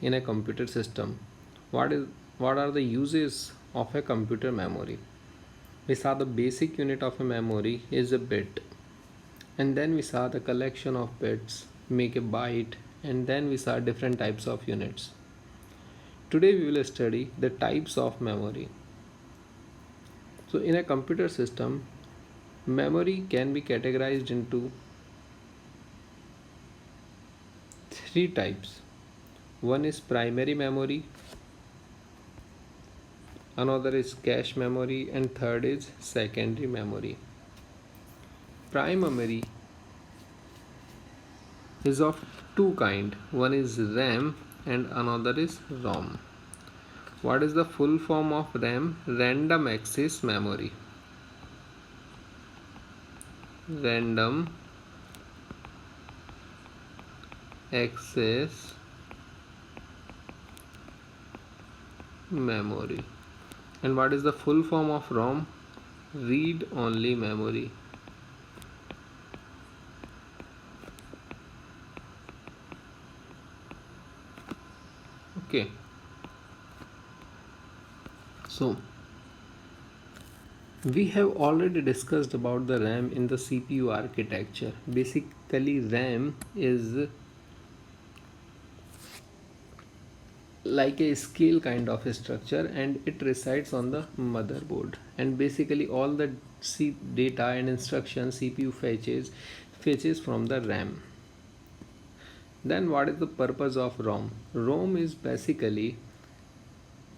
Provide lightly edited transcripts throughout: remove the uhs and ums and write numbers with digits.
in a computer system, what are the uses of a computer memory? We saw the basic unit of a memory is a bit, and then we saw the collection of bits make a byte, and then we saw different types of units. Today we will study the types of memory. So in a computer system, memory can be categorized into three types. One is primary memory, another is cache memory, and third is secondary memory. Prime memory is of two kind. One is RAM and another is ROM. What is the full form of RAM? Random access memory. Random access memory. And what is the full form of ROM? Read only memory. Okay, so we have already discussed about the RAM in the CPU architecture. Basically, RAM is like a scale kind of a structure, and it resides on the motherboard, and basically all the data and instructions CPU fetches from the RAM. Then what is the purpose of ROM? ROM is basically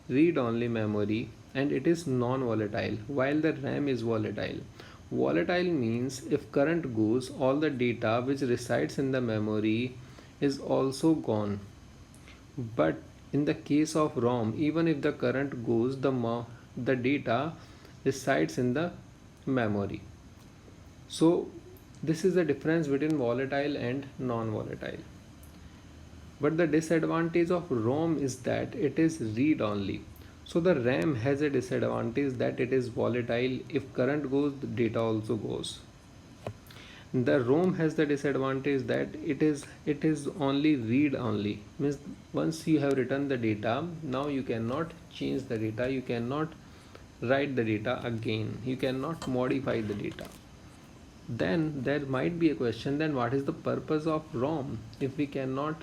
read only memory, and it is non-volatile while the RAM is volatile. Volatile means if current goes, all the data which resides in the memory is also gone. But in the case of ROM, even if the current goes, the data resides in the memory. So this is the difference between volatile and non-volatile. But the disadvantage of ROM is that it is read only. So the RAM has a disadvantage that it is volatile. If current goes, the data also goes. The ROM has the disadvantage that it is only read only. Means once you have written the data, now you cannot change the data, you cannot write the data again, you cannot modify the data. Then there might be a question, then what is the purpose of ROM if we cannot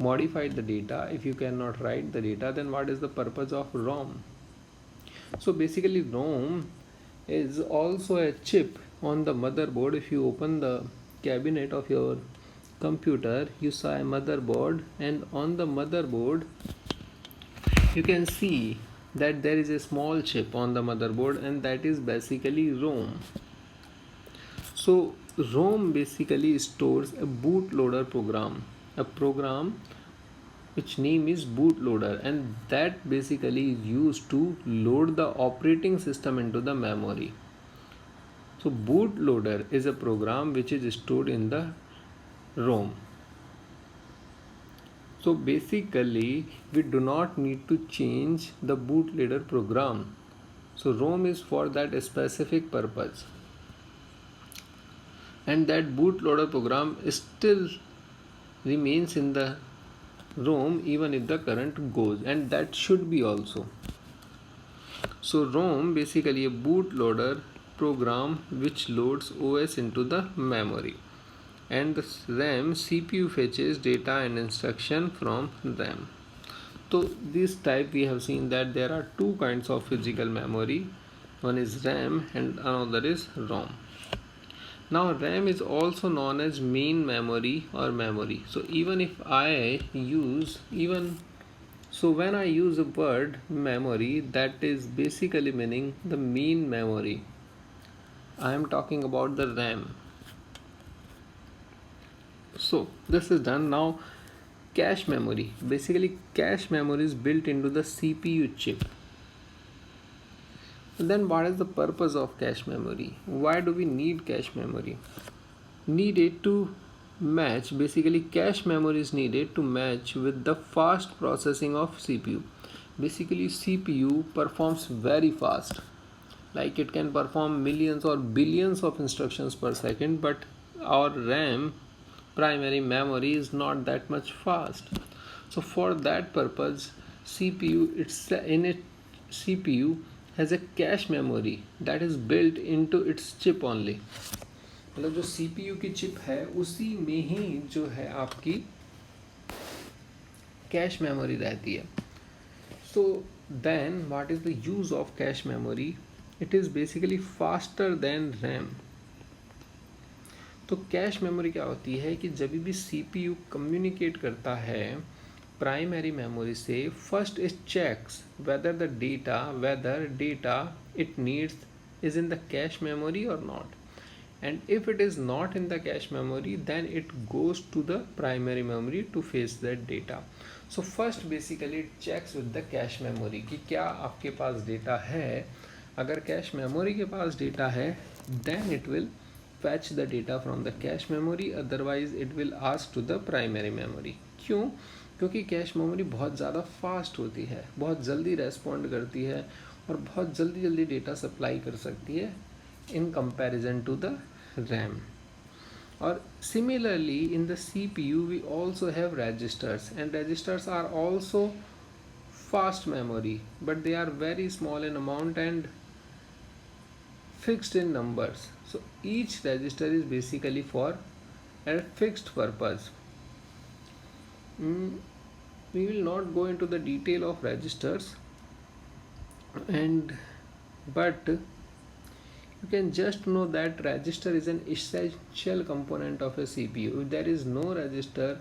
modify the data, if you cannot write the data, then what is the purpose of ROM? So basically ROM is also a chip on the motherboard. If you open the cabinet of your computer, you saw a motherboard, and on the motherboard you can see that there is a small chip on the motherboard, and that is basically ROM. So ROM basically stores a bootloader program, a program which name is bootloader, and that basically is used to load the operating system into the memory. So bootloader is a program which is stored in the ROM. So basically we do not need to change the bootloader program. So ROM is for that specific purpose, and that bootloader program still remains in the ROM even if the current goes, and that should be also. So ROM basically a bootloader program which loads OS into the memory, and the RAM CPU fetches data and instruction from RAM. So this type we have seen that there are two kinds of physical memory. One is RAM and another is ROM. Now RAM is also known as main memory or memory. So even if I use when I use the word memory, that is basically meaning the main memory. I am talking about the RAM. So this is done. Now cache memory. Basically cache memory is built into the CPU chip. Then what is the purpose of cache memory? Why do we need cache memory? Needed to match, basically cache memory is needed to match with the fast processing of CPU. Basically CPU performs very fast, like it can perform millions or billions of instructions per second, but our RAM primary memory is not that much fast. So for that purpose, CPU it's in it CPU has a cache memory that is built into its chip only. मतलब जो CPU की chip है उसी में ही जो है आपकी cache memory रहती है. So then what is the use of cache memory? It is basically faster than RAM. तो कैश मेमोरी क्या होती है कि जब भी CPU कम्युनिकेट करता है प्राइमरी मेमोरी से, first it checks whether data it needs is in the cache memory or not, and if it is not in the cache memory then it goes to the primary memory to fetch that data. So first basically it checks with the cache memory कि क्या आपके पास data है. अगर cache memory के पास data है then it will fetch the data from the cache memory, otherwise it will ask to the primary memory. क्यों? क्योंकि cache memory बहुत ज़्यादा फास्ट होती है, बहुत जल्दी रेस्पॉन्ड करती है और बहुत जल्दी जल्दी डेटा सप्लाई कर सकती है in comparison to the RAM. और similarly in the CPU we also have registers, and registers are also fast memory but they are very small in amount and fixed in numbers. So each register is basically for a fixed purpose. We will not go into the detail of registers, but you can just know that register is an essential component of a CPU. If there is no register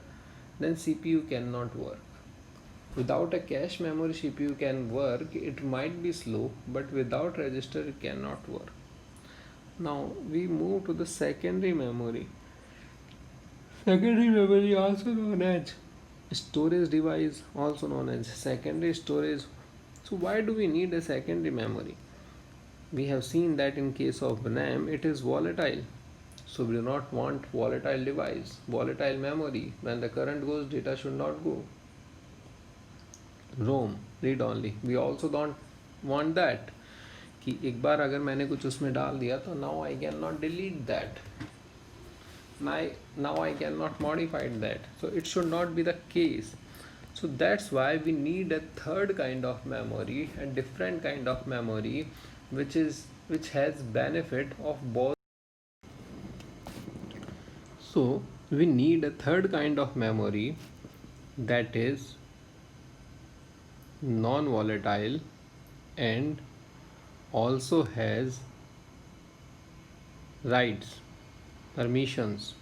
then CPU cannot work. Without a cache memory CPU can work, it might be slow, but without register it cannot work. Now we move to the secondary memory. Secondary memory also known as storage device, also known as secondary storage. So why do we need a secondary memory? We have seen that in case of RAM it is volatile. So we do not want volatile device, volatile memory. When the current goes, data should not go. ROM, read only. We also don't want that कि एक बार अगर मैंने कुछ उसमें डाल दिया तो now I cannot delete that. Now I cannot modify that. So it should not be the case. So that's why we need a third kind of memory, a different kind of memory which has benefit of both. So we need a third kind of memory that is non-volatile and also has rights, permissions.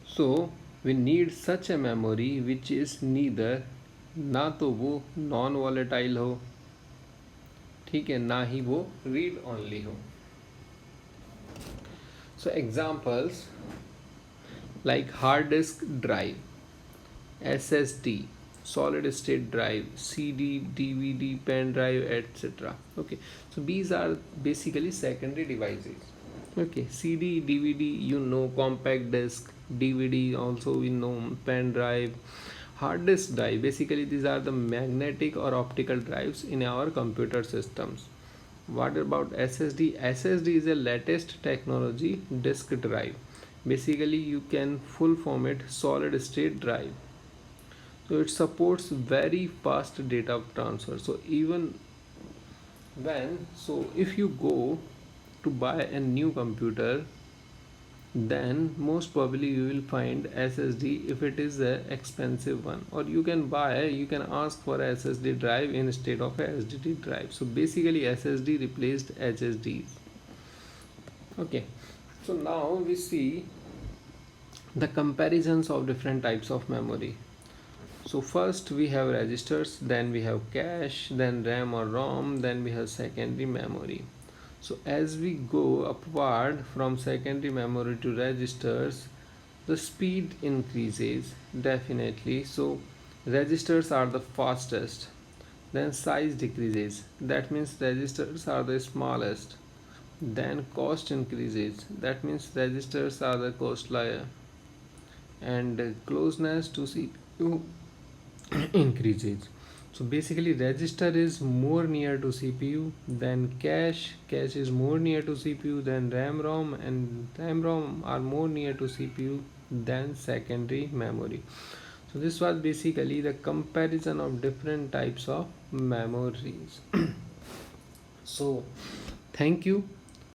So we need such a memory which is neither, ना तो वो non volatile हो, ठीक है, ना ही वो read only हो. So examples like hard disk drive, SSD, solid state drive, CD, DVD, pen drive, etc. Okay, so these are basically secondary devices. Okay, CD, DVD, you know, compact disc, DVD also we know, pen drive, hard disk drive. Basically these are the magnetic or optical drives in our computer systems. What about SSD? SSD is a latest technology disk drive. Basically you can full form it solid state drive. So it supports very fast data transfer. So if you go to buy a new computer, then most probably you will find SSD if it is a expensive one, or you can ask for a SSD drive instead of a SSD drive. So basically SSD replaced HSDs. Okay, so now we see the comparisons of different types of memory. So first we have registers, then we have cache, then RAM or ROM, then we have secondary memory. So as we go upward from secondary memory to registers, the speed increases definitely. So registers are the fastest, then size decreases, that means registers are the smallest, then cost increases, that means registers are the costlier, and closeness to CPU increases. So basically register is more near to CPU than cache, cache is more near to CPU than RAM ROM, and RAM ROM are more near to CPU than secondary memory. So this was basically the comparison of different types of memories. So thank you